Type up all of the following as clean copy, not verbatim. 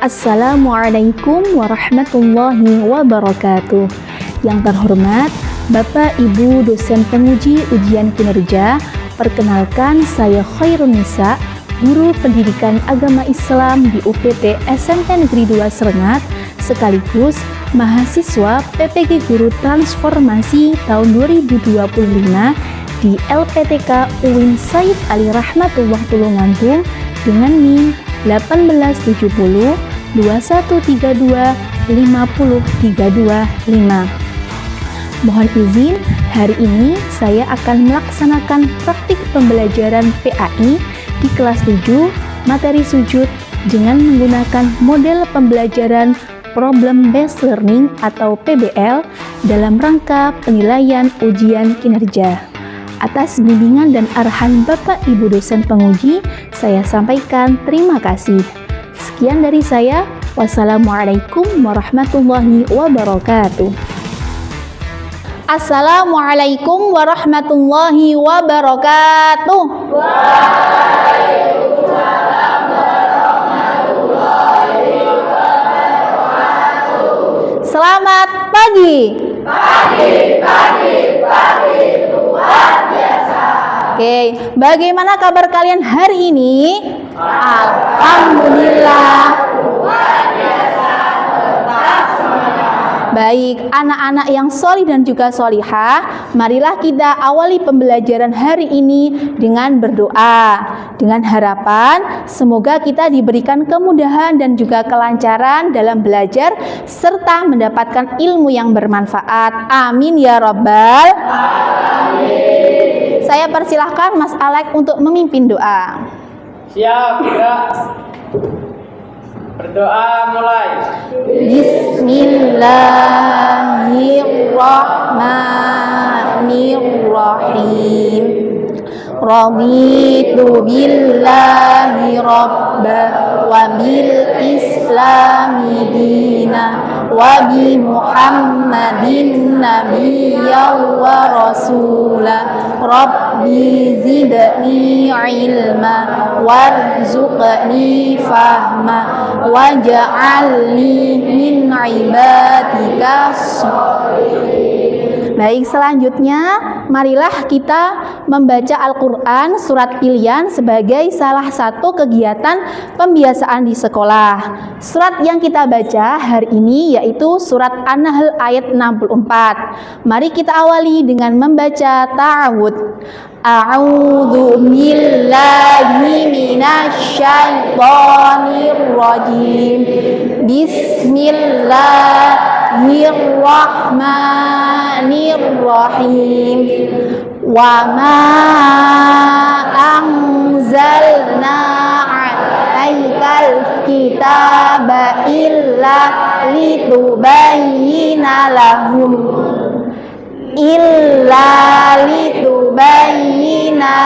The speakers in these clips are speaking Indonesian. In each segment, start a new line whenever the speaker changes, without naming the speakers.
Assalamualaikum warahmatullahi wabarakatuh. Yang terhormat Bapak Ibu dosen penguji ujian kinerja, perkenalkan saya Khairun Nisa, guru pendidikan agama Islam di UPT SMP Negeri 2 Serengat, sekaligus mahasiswa PPG Guru Transformasi tahun 2025 di LPTK UIN Said Ali Rahmatullah Tulungagung dengan NIM 1870 2132 50325. Mohon izin, hari ini saya akan melaksanakan praktik pembelajaran PAI di kelas 7 materi sujud dengan menggunakan model pembelajaran Problem Based Learning atau PBL dalam rangka penilaian ujian kinerja. Atas bimbingan dan arahan Bapak Ibu dosen penguji, saya sampaikan terima kasih. Sekian dari saya. Wassalamualaikum warahmatullahi wabarakatuh. Assalamualaikum warahmatullahi wabarakatuh. Waalaikumsalam warahmatullahi wabarakatuh. Selamat pagi. Pagi, luar biasa. Oke, bagaimana kabar kalian hari ini? Alhamdulillah. Baik, anak-anak yang solih dan juga solihah, marilah kita awali pembelajaran hari ini dengan berdoa. Dengan harapan, semoga kita diberikan kemudahan dan juga kelancaran dalam belajar, serta mendapatkan ilmu yang bermanfaat. Amin ya Rabbal Alamin. Saya persilahkan Mas Alek untuk memimpin doa.
Siap, gerak. Berdoa mulai.
Bismillahirrahmanirrahim. Raditu billahi rabba wa bil islami dina wa bi muhammadin nabiyya wa rasula. Rabbi zidni ilma warzuqni fahma waj'alni min ibadika sholihin. Baik, selanjutnya marilah kita membaca Al-Quran surat pilihan sebagai salah satu kegiatan pembiasaan di sekolah. Surat yang kita baca hari ini yaitu surat An-Nahl ayat 64. Mari kita awali dengan membaca ta'awud. A'udzu billahi minasyaitonir rajim. Bismillahirrahmanirrahim. Wa ma anzalna 'alaikal kitaba illa litubayyina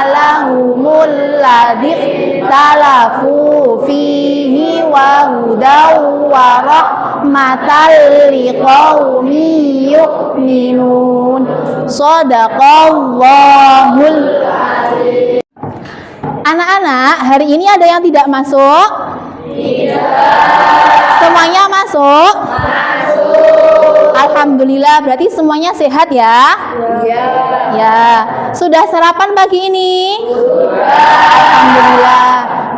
lahumul ladzi ikhtalafu fihi wa hudaw wa rahmatan liqaumin yu'minun. Shadaqallahul azim. Anak-anak, hari ini ada yang tidak masuk? Tidak. Semuanya masuk? Alhamdulillah, berarti semuanya sehat ya? Iya. Ya. Sudah sarapan pagi ini? Sudah. Alhamdulillah.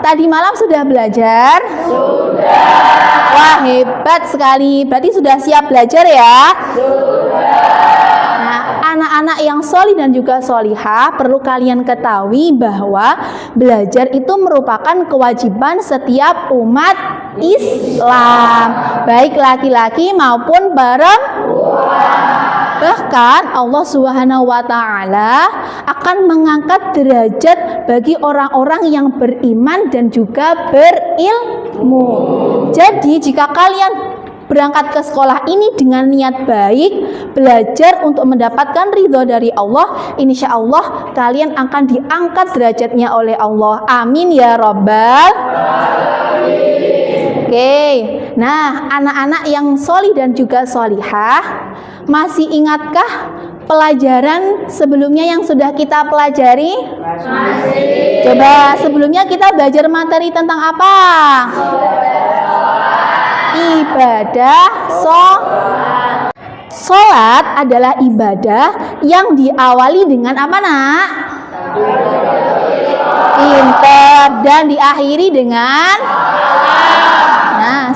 Tadi malam sudah belajar? Sudah. Wah, hebat sekali. Berarti sudah siap belajar ya? Sudah. Nah, anak-anak yang solih dan juga solihah, perlu kalian ketahui bahwa belajar itu merupakan kewajiban setiap umat Islam, baik laki-laki maupun perempuan. Bahkan Allah Subhanahu wa Ta'ala akan mengangkat derajat bagi orang-orang yang beriman dan juga berilmu. Jadi jika kalian berangkat ke sekolah ini dengan niat baik, belajar untuk mendapatkan ridho dari Allah, insya Allah kalian akan diangkat derajatnya oleh Allah. Amin ya Rabbal Alamin. Oke, nah anak-anak yang solih dan juga solihah, masih ingatkah pelajaran sebelumnya yang sudah kita pelajari? Masih. Coba sebelumnya kita belajar materi tentang apa? Ibadah Sholat adalah ibadah yang diawali dengan apa, Nak? Pinter. Dan diakhiri dengan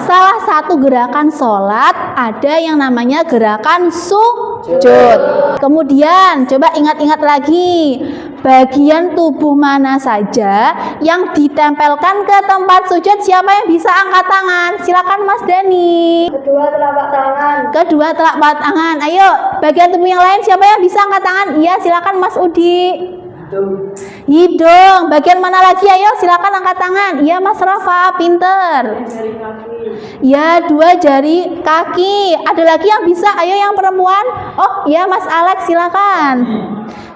salah satu gerakan sholat ada yang namanya gerakan sujud. Kemudian coba ingat-ingat lagi, bagian tubuh mana saja yang ditempelkan ke tempat sujud? Siapa yang bisa angkat tangan? Silakan Mas Dani.
Kedua telapak tangan.
Kedua telapak tangan. Ayo, bagian tubuh yang lain siapa yang bisa angkat tangan? Iya, silakan Mas Udi. Hidung. Bagian mana lagi? Ayo, silakan angkat tangan. Iya, Mas Rafa, pinter. Ya, 2 jari kaki. Ada lagi yang bisa? Ayo yang perempuan. Oh, iya Mas Alex, silakan.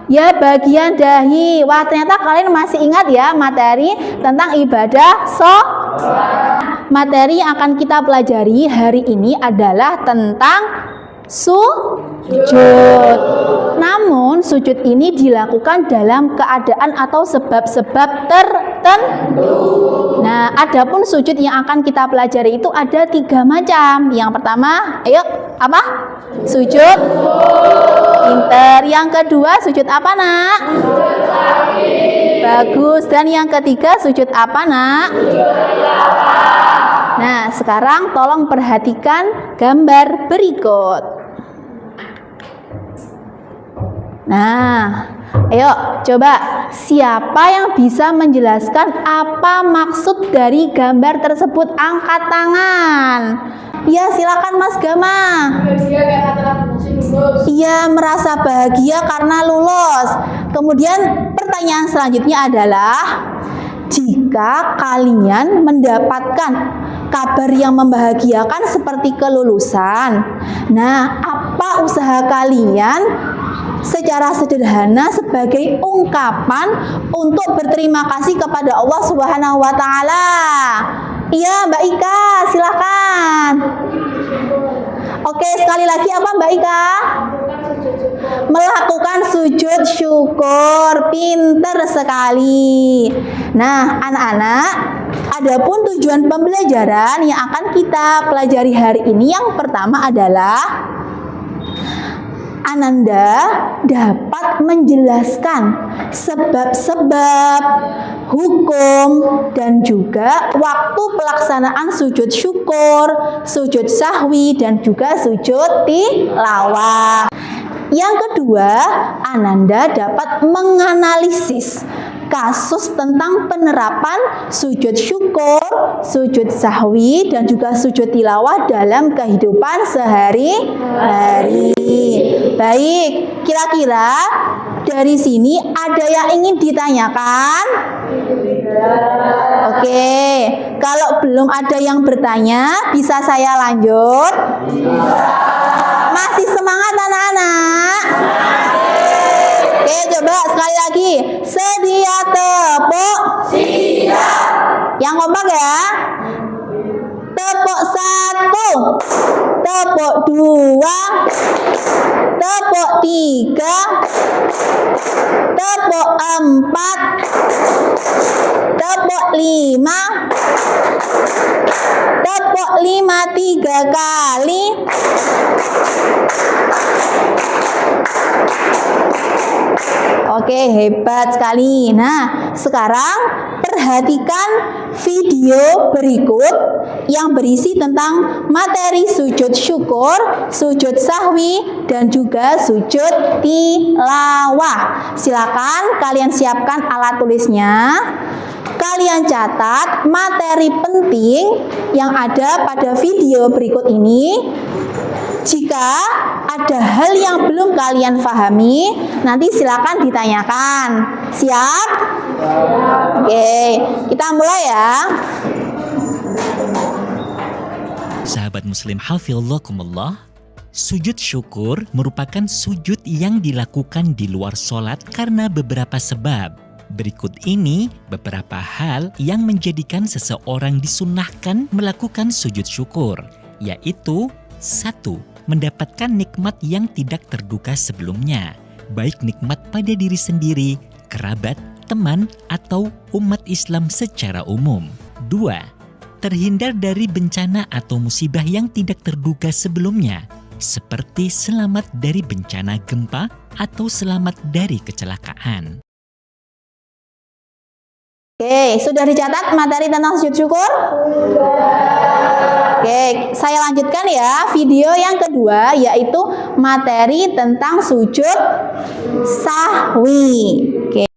Ya, bagian dahi. Wah, ternyata kalian masih ingat ya materi tentang ibadah Materi yang akan kita pelajari hari ini adalah tentang sujud. Namun sujud ini dilakukan dalam keadaan atau sebab-sebab tertentu. Nah, adapun sujud yang akan kita pelajari itu ada 3 macam. Yang pertama, ayo apa? Sujud pinter. Yang kedua, sujud apa, Nak? Bagus. Dan yang ketiga, sujud apa, Nak? Nah, sekarang tolong perhatikan gambar berikut. Nah, ayo coba siapa yang bisa menjelaskan apa maksud dari gambar tersebut? Angkat tangan. Ya, silakan Mas Gama. Iya, merasa bahagia karena lulus. Kemudian pertanyaan selanjutnya adalah, jika kalian mendapatkan kabar yang membahagiakan seperti kelulusan, nah apa usaha kalian secara sederhana sebagai ungkapan untuk berterima kasih kepada Allah Subhanahu wa taala? Iya, Mbak Ika, silakan. Oke, sekali lagi apa Mbak Ika? Melakukan sujud syukur. Pinter sekali. Nah, anak-anak, adapun tujuan pembelajaran yang akan kita pelajari hari ini yang pertama adalah Ananda dapat menjelaskan sebab-sebab, hukum, dan juga waktu pelaksanaan sujud syukur, sujud sahwi, dan juga sujud tilawah. Yang kedua, Ananda dapat menganalisis kasus tentang penerapan sujud syukur, sujud sahwi, dan juga sujud tilawah dalam kehidupan sehari-hari. Baik, kira-kira dari sini ada yang ingin ditanyakan? Oke, kalau belum ada yang bertanya, bisa saya lanjut? Masih semangat anak-anak? Oke, coba sekali lagi. Sedia tepuk? Siap. Yang kompak ya. Tepuk 1, tepuk 2, tepuk 3, tepuk 4, tepuk 5, tepuk 5 3 kali. Oke, hebat sekali. Nah, sekarang perhatikan video berikut yang berisi tentang materi sujud syukur, sujud sahwi, dan juga sujud tilawah. Silakan kalian siapkan alat tulisnya. Kalian catat materi penting yang ada pada video berikut ini. Jika ada hal yang belum kalian pahami, nanti silakan ditanyakan. Siap? Oke, kita mulai ya.
Sahabat muslim hafizakumullah, sujud syukur merupakan sujud yang dilakukan di luar sholat karena beberapa sebab. Berikut ini beberapa hal yang menjadikan seseorang disunnahkan melakukan sujud syukur, yaitu 1. Mendapatkan nikmat yang tidak terduga sebelumnya, baik nikmat pada diri sendiri, kerabat, teman, atau umat Islam secara umum. 2. terhindar dari bencana atau musibah yang tidak terduga sebelumnya, seperti selamat dari bencana gempa atau selamat dari kecelakaan.
Oke, sudah dicatat materi tentang sujud syukur? Oke, saya lanjutkan ya video yang kedua, yaitu materi tentang sujud sahwi. Oke.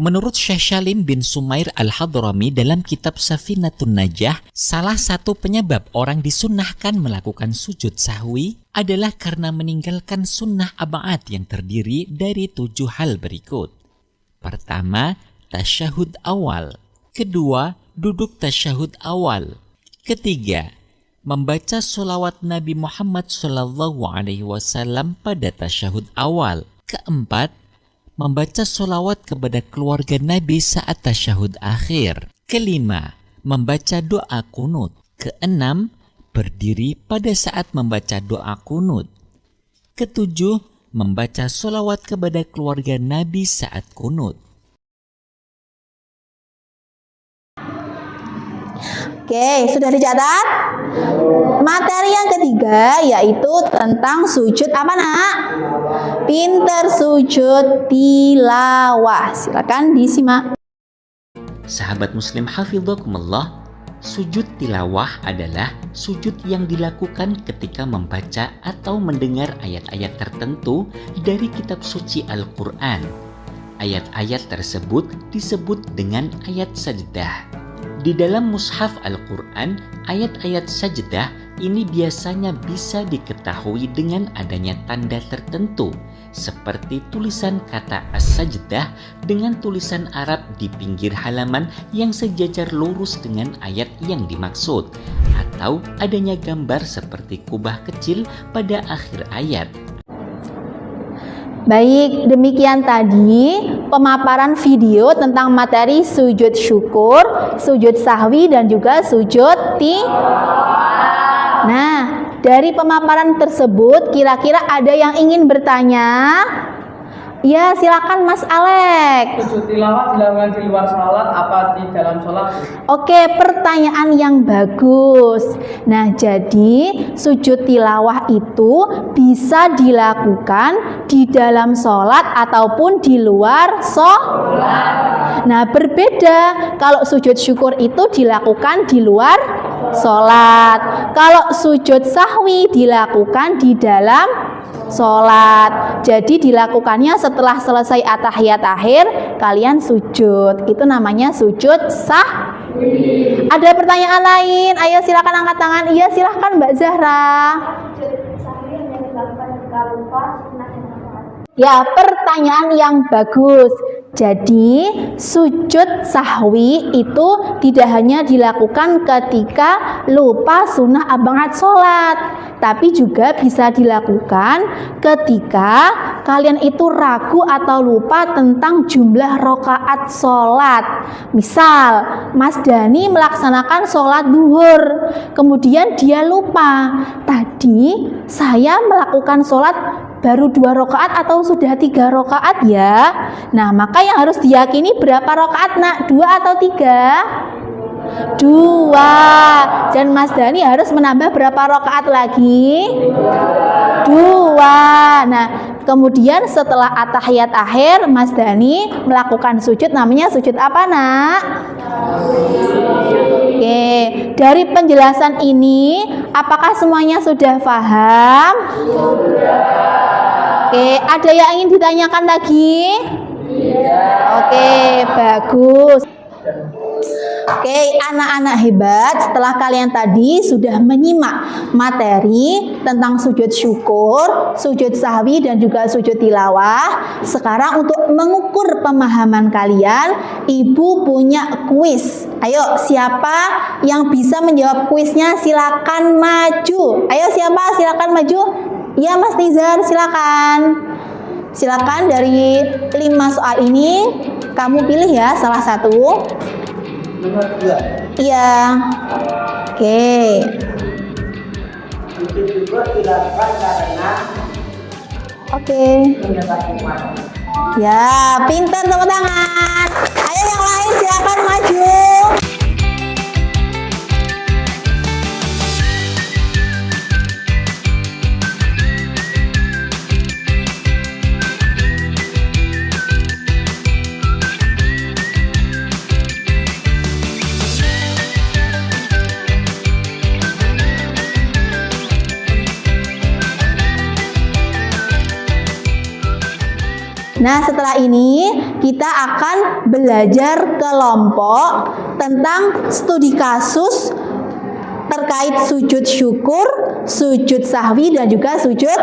Menurut Syekh Salim bin Sumair Al-Hadrami dalam kitab Safinatun Najah, salah satu penyebab orang disunnahkan melakukan sujud sahwi adalah karena meninggalkan sunnah ab'ad yang terdiri dari 7 hal berikut. Pertama, tasyahud awal. Kedua, duduk tasyahud awal. Ketiga, membaca sholawat Nabi Muhammad SAW pada tasyahud awal. Keempat, membaca sholawat kepada keluarga Nabi saat tasyahud akhir. Kelima, membaca doa kunut. Keenam, berdiri pada saat membaca doa kunut. Ketujuh, membaca sholawat kepada keluarga Nabi saat kunut.
Oke, sudah dicatat? Materi yang ketiga yaitu tentang sujud apa, Nak? Pinter, sujud tilawah. Silakan disimak.
Sahabat muslim hafidhakumullah, sujud tilawah adalah sujud yang dilakukan ketika membaca atau mendengar ayat-ayat tertentu dari kitab suci Al-Quran. Ayat-ayat tersebut disebut dengan ayat sajdah. Di dalam mushaf Al-Quran, ayat-ayat sajdah ini biasanya bisa diketahui dengan adanya tanda tertentu, seperti tulisan kata as-sajdah dengan tulisan Arab di pinggir halaman yang sejajar lurus dengan ayat yang dimaksud, atau adanya gambar seperti kubah kecil pada akhir ayat.
Baik, demikian tadi pemaparan video tentang materi sujud syukur, sujud sahwi, dan juga sujud tilawah. Nah, dari pemaparan tersebut kira-kira ada yang ingin bertanya? Ya, silakan Mas Alek.
Sujud tilawah dilakukan di luar sholat apa di dalam sholat?
Oke, pertanyaan yang bagus. Nah, jadi sujud tilawah itu bisa dilakukan di dalam sholat ataupun di luar sholat. Nah, berbeda kalau sujud syukur itu dilakukan di luar sholat. Kalau sujud sahwi dilakukan di dalam sholat. Jadi dilakukannya setelah selesai at-tahiyat akhir, kalian sujud. Itu namanya sujud sahwi. Ada pertanyaan lain? Ayo silakan angkat tangan. Iya, silakan Mbak Zahra. Ya, pertanyaan yang bagus. Jadi, sujud sahwi itu tidak hanya dilakukan ketika lupa sunnah ab'ad sholat, tapi juga bisa dilakukan ketika kalian itu ragu atau lupa tentang jumlah rakaat sholat. Misal, Mas Dani melaksanakan sholat duhur, kemudian dia lupa, tadi saya melakukan sholat baru 2 rakaat atau sudah 3 rakaat ya. Nah, maka yang harus diyakini berapa rakaat, Nak? 2 atau 3? 2. Dan Mas Dani harus menambah berapa rakaat lagi? 2. Nah, kemudian setelah at-tahiyat akhir, Mas Dani melakukan sujud, namanya sujud apa, Nak? Oke, dari penjelasan ini, apakah semuanya sudah paham? Oke, ada yang ingin ditanyakan lagi? Oke, bagus. Oke, anak-anak hebat, setelah kalian tadi sudah menyimak materi tentang sujud syukur, sujud sahwi, dan juga sujud tilawah. Sekarang untuk mengukur pemahaman kalian, Ibu punya kuis. Ayo, siapa yang bisa menjawab kuisnya? Silakan maju. Ayo, siapa? Silakan maju. Ya, Mas Nizar, silakan. Silakan dari 5 soal ini, kamu pilih ya salah satu.
Nomor 2.
Iya. Oke.
Sujud syukur dilakukan karena
Oke.
menyembah Tuhan.
Ya, pintar, tepuk tangan. Ayo yang lain silakan maju. Nah, setelah ini kita akan belajar kelompok tentang studi kasus terkait sujud syukur, sujud sahwi, dan juga sujud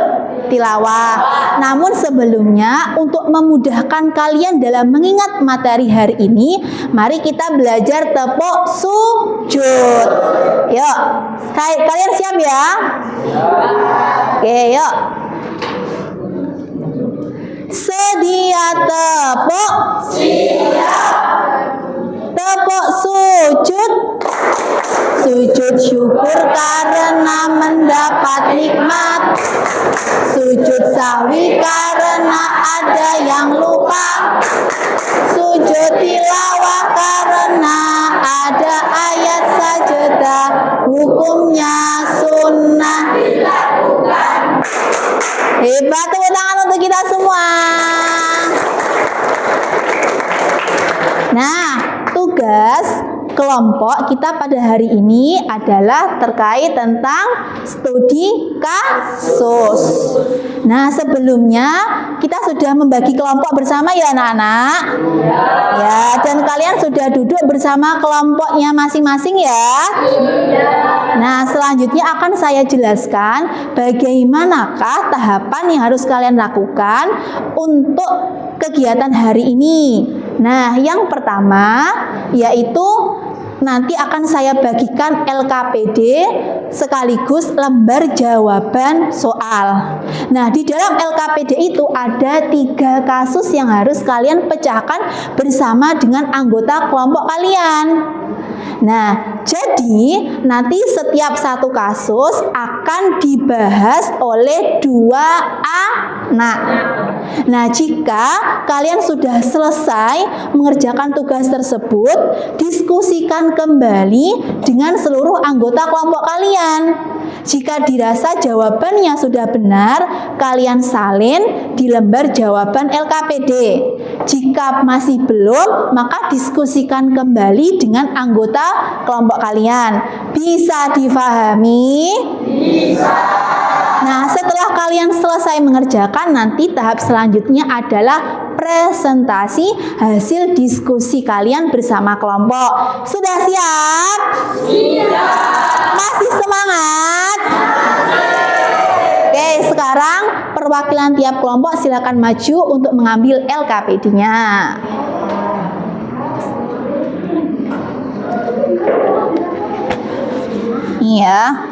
tilawah. Namun sebelumnya, untuk memudahkan kalian dalam mengingat materi hari ini, mari kita belajar tepuk sujud. Yuk, kalian siap ya? Oke, yuk. Sedia tepuk. Tepuk sujud. Sujud syukur karena mendapat nikmat. Sujud sahwi karena ada yang lupa. Sujud tilawah karena ada ayat sajadah, hukumnya sunnah dilakukan. Hebat, tepuk tangan untuk kita semua. Nah, tugas kelompok kita pada hari ini adalah terkait tentang studi kasus. Nah, sebelumnya kita sudah membagi kelompok bersama ya anak-anak? Ya, dan kalian sudah duduk bersama kelompoknya masing-masing ya? Nah, selanjutnya akan saya jelaskan bagaimanakah tahapan yang harus kalian lakukan untuk kegiatan hari ini. Nah, yang pertama yaitu nanti akan saya bagikan LKPD sekaligus lembar jawaban soal. Nah, di dalam LKPD itu ada 3 kasus yang harus kalian pecahkan bersama dengan anggota kelompok kalian. Nah, jadi nanti setiap satu kasus akan dibahas oleh 2 anak. Nah, jika kalian sudah selesai mengerjakan tugas tersebut, diskusikan kembali dengan seluruh anggota kelompok kalian. Jika dirasa jawabannya sudah benar, kalian salin di lembar jawaban LKPD. Jika masih belum, maka diskusikan kembali dengan anggota kelompok kalian. Bisa difahami? Bisa. Nah, setelah kalian selesai mengerjakan, nanti tahap selanjutnya adalah presentasi hasil diskusi kalian bersama kelompok. Sudah siap? Siap. Masih semangat? Oke, sekarang perwakilan tiap kelompok silakan maju untuk mengambil LKPD-nya. Iya.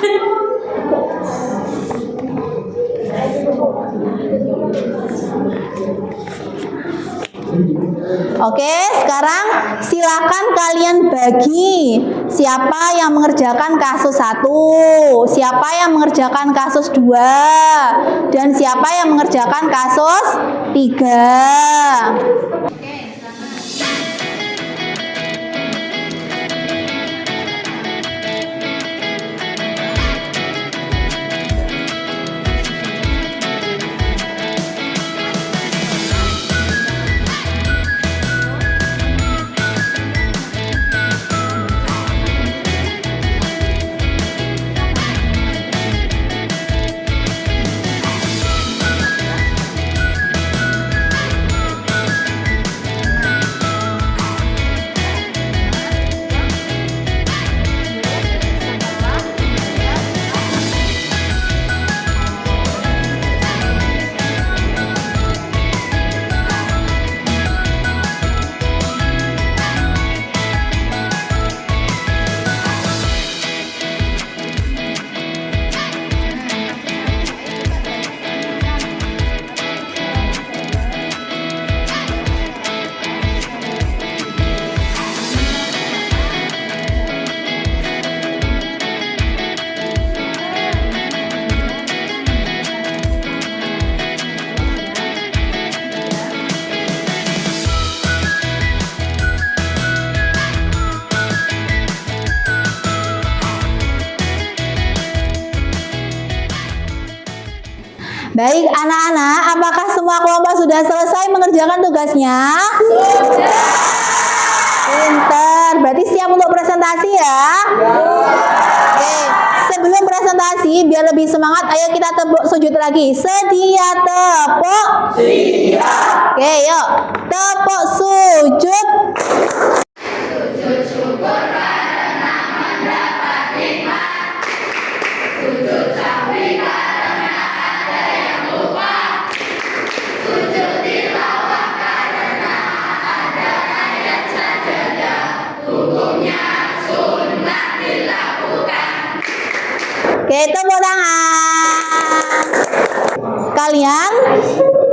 Oke, sekarang silakan kalian bagi siapa yang mengerjakan kasus 1, siapa yang mengerjakan kasus 2, dan siapa yang mengerjakan kasus 3. Baik anak-anak, apakah semua kelompok sudah selesai mengerjakan tugasnya? Sudah. Pinter, berarti siap untuk presentasi ya? Oke, sebelum presentasi lagi biar lebih semangat. Ayo kita tepuk sujud lagi. Sedia tepuk. Siap. Oke, yuk. Tepuk sujud. Sujud syukur karena mendapat nikmat. Sujud sahwi karena ada yang lupa. Sujud tilawah karena ada ayat sajadah. Hukumnya sunnah dilakukan. Oke, tepuk tangan. Kalian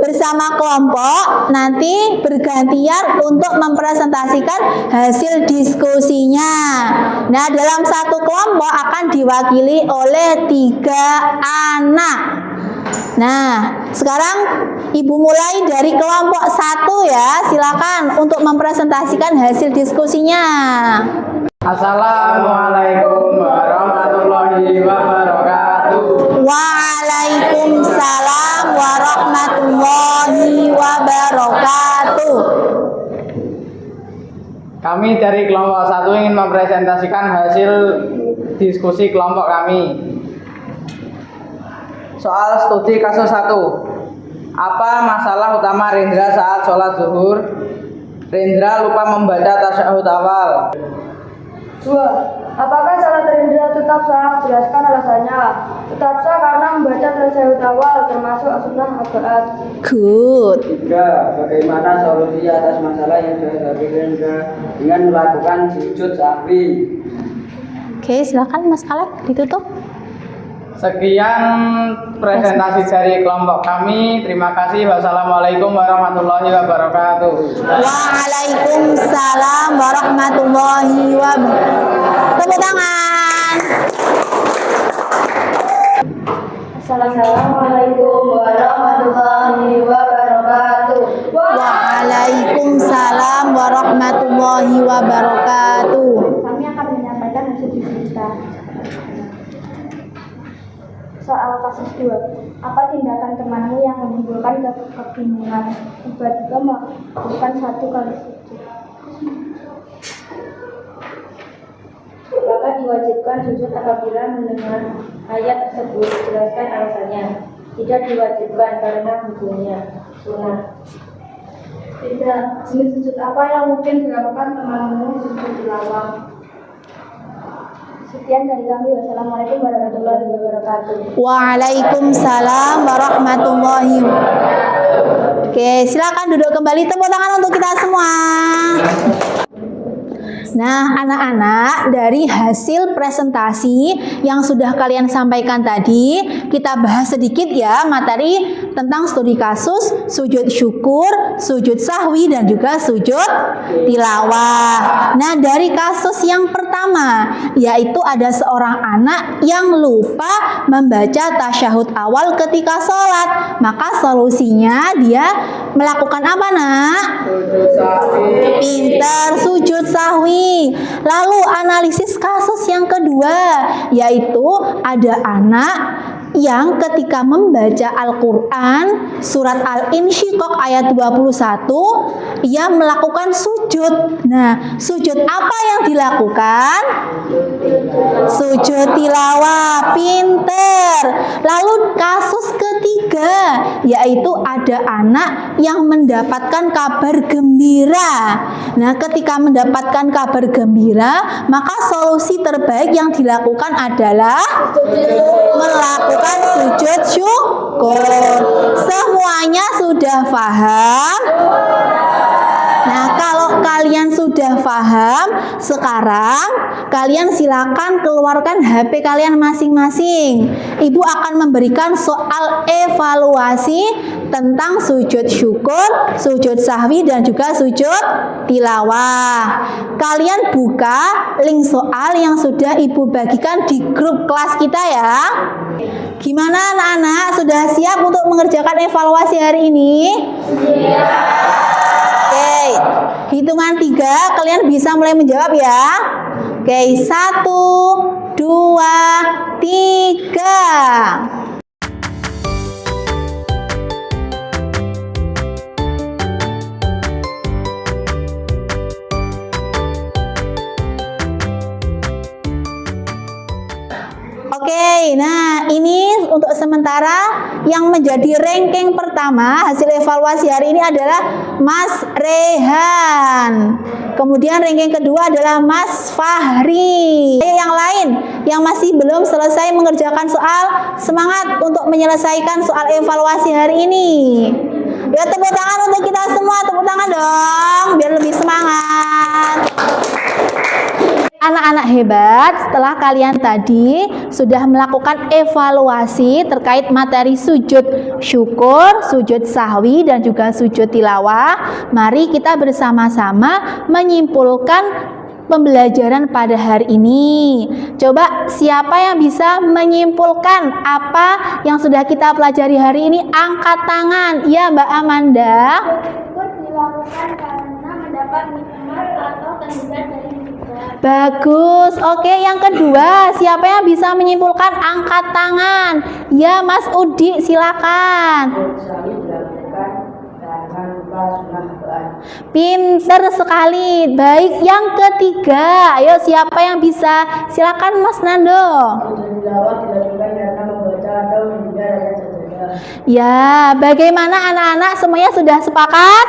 bersama kelompok nanti bergantian untuk mempresentasikan hasil diskusinya. Nah, dalam satu kelompok akan diwakili oleh 3 anak. Nah, sekarang Ibu mulai dari kelompok 1 ya. Silakan untuk mempresentasikan hasil diskusinya.
Assalamualaikum warahmatullahi wabarakatuh.
Waalaikumsalam warahmatullahi wabarakatuh.
Kami dari kelompok 1 ingin mempresentasikan hasil diskusi kelompok kami. Soal studi kasus 1. Apa masalah utama Rendra saat sholat zuhur? Rendra lupa membaca tasyahud awal.
2. Apakah salat Rendra tetap sah? Jelaskan alasannya. Tetap sah karena membaca tasyahud awal termasuk sunnah arba'at.
Good.
3. Bagaimana solusi atas masalah yang dihadapi Rendra dengan melakukan sujud sahwi?
Oke, silakan Mas Alek ditutup.
Sekian presentasi dari kelompok kami. Terima kasih. Wassalamualaikum warahmatullahi wabarakatuh.
Waalaikumsalam warahmatullahi wabarakatuh. Tepuk tangan.
Assalamualaikum warahmatullahi wabarakatuh.
Waalaikumsalam warahmatullahi wabarakatuh.
Kami akan menyampaikan hasil diskusi kita. Soal kasus 2. Apa tindakan temanmu yang menimbulkan kebingungan? Tiba-tiba melakukan 1 kali sujud. Apakah diwajibkan sujud apabila mendengar ayat tersebut? Jelaskan alasannya. Tidak diwajibkan karena hukumnya sunnah. Tidak. Jenis sujud apa yang mungkin dilakukan temanmu? Sujud tilawah. Sekian dari kami. Wassalamualaikum warahmatullahi wabarakatuh.
Waalaikumsalam warahmatullahi wabarakatuh. Oke, silakan duduk kembali. Tepuk tangan untuk kita semua. Nah, anak-anak, dari hasil presentasi yang sudah kalian sampaikan tadi, kita bahas sedikit ya materi tentang studi kasus, sujud syukur, sujud sahwi, dan juga sujud tilawah. Nah, dari kasus yang pertama, yaitu ada seorang anak yang lupa membaca tasyahud awal ketika sholat. Maka solusinya dia melakukan apa, nak?
Sujud sahwi.
Pintar, sujud sahwi. Lalu analisis kasus yang kedua, yaitu ada anak yang ketika membaca Al-Quran surat Al-Insyiqaq ayat 21, ia melakukan sujud. Nah, sujud apa yang dilakukan? Sujud tilawah. Pinter. Lalu kasus ketiga, yaitu ada anak yang mendapatkan kabar gembira. Nah, ketika mendapatkan kabar gembira, maka solusi terbaik yang dilakukan adalah melakukan sujud syukur. Semuanya sudah paham? Nah, kalau kalian sudah paham, sekarang kalian silakan keluarkan HP kalian masing-masing. Ibu akan memberikan soal evaluasi tentang sujud syukur, sujud sahwi, dan juga sujud tilawah. Kalian buka link soal yang sudah Ibu bagikan di grup kelas kita ya. Gimana anak-anak? Sudah siap untuk mengerjakan evaluasi hari ini? Oke, hitungan 3 kalian bisa mulai menjawab ya. Oke, 1, 2, 3. Oke Oke, nah ini untuk sementara yang menjadi ranking pertama hasil evaluasi hari ini adalah Mas Rehan. Kemudian ranking kedua adalah Mas Fahri. Yang lain yang masih belum selesai mengerjakan soal, semangat untuk menyelesaikan soal evaluasi hari ini. Ya, tepuk tangan untuk kita semua, tepuk tangan dong biar lebih semangat. Anak-anak hebat, setelah kalian tadi sudah melakukan evaluasi terkait materi sujud syukur, sujud sahwi, dan juga sujud tilawah, mari kita bersama-sama menyimpulkan pembelajaran pada hari ini. Coba siapa yang bisa menyimpulkan apa yang sudah kita pelajari hari ini? Angkat tangan. Ya, Mbak Amanda.
Syukur dilakukan karena mendapat nikmat atau kandidat dari nikmat.
Bagus. Oke, yang kedua, siapa yang bisa menyimpulkan? Angkat tangan. Ya, Mas Udi, silakan. Pinter sekali. Baik, yang ketiga, ayo siapa yang bisa? Silakan Mas Nando. Ya, bagaimana anak-anak, semuanya sudah sepakat?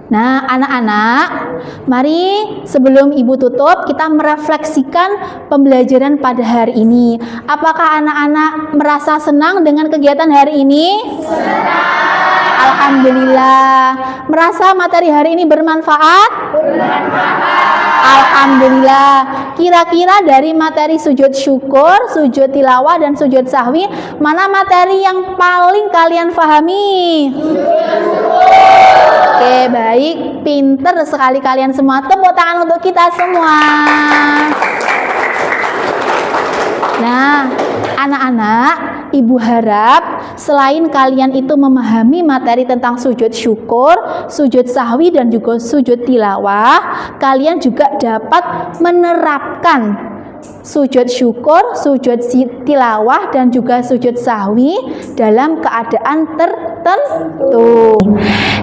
Nah, anak-anak, mari sebelum Ibu tutup, kita merefleksikan pembelajaran pada hari ini. Apakah anak-anak merasa senang dengan kegiatan hari ini? Senang. Alhamdulillah. Merasa materi hari ini bermanfaat? Bermanfaat. Alhamdulillah. Kira-kira dari materi sujud syukur, sujud tilawah, dan sujud sahwi, mana materi yang paling kalian pahami? Oke, baik, pinter sekali kalian semua. Tepuk tangan untuk kita semua. Nah, anak-anak, Ibu harap selain kalian itu memahami materi tentang sujud syukur, sujud sahwi, dan juga sujud tilawah, kalian juga dapat menerapkan sujud syukur, sujud tilawah, dan juga sujud sahwi dalam keadaan tertentu.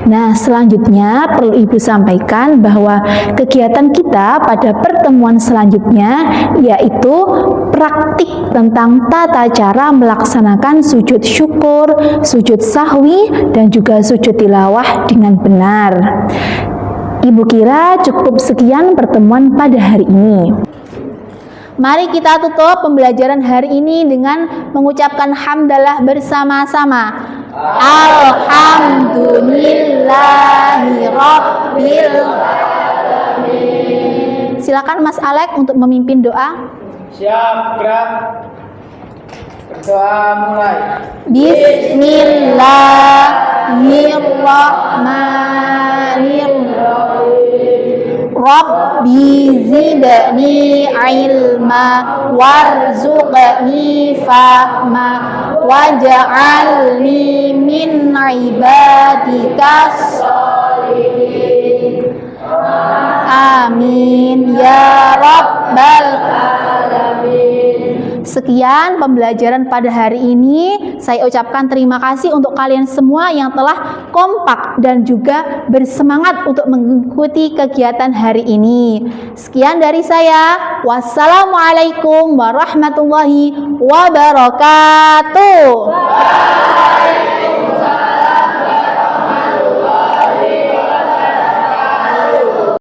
Nah, selanjutnya perlu Ibu sampaikan bahwa kegiatan kita pada pertemuan selanjutnya yaitu praktik tentang tata cara melaksanakan sujud syukur, sujud sahwi, dan juga sujud tilawah dengan benar. Ibu kira cukup sekian pertemuan pada hari ini. Mari kita tutup pembelajaran hari ini dengan mengucapkan hamdalah bersama-sama. Alhamdulillahirabbil alamin. Silakan Mas Alek untuk memimpin doa.
Siap, gerak. Berdoa mulai. Bismillahirrahmanirrahim. Rabbi zidni ilma warzuqni fahma waj'alni min ibadikas sholihin. Amin ya rabbal alamin. Sekian pembelajaran pada hari ini. Saya ucapkan terima kasih untuk kalian semua yang telah kompak dan juga bersemangat untuk mengikuti kegiatan hari ini. Sekian dari saya. Wassalamualaikum warahmatullahi wabarakatuh.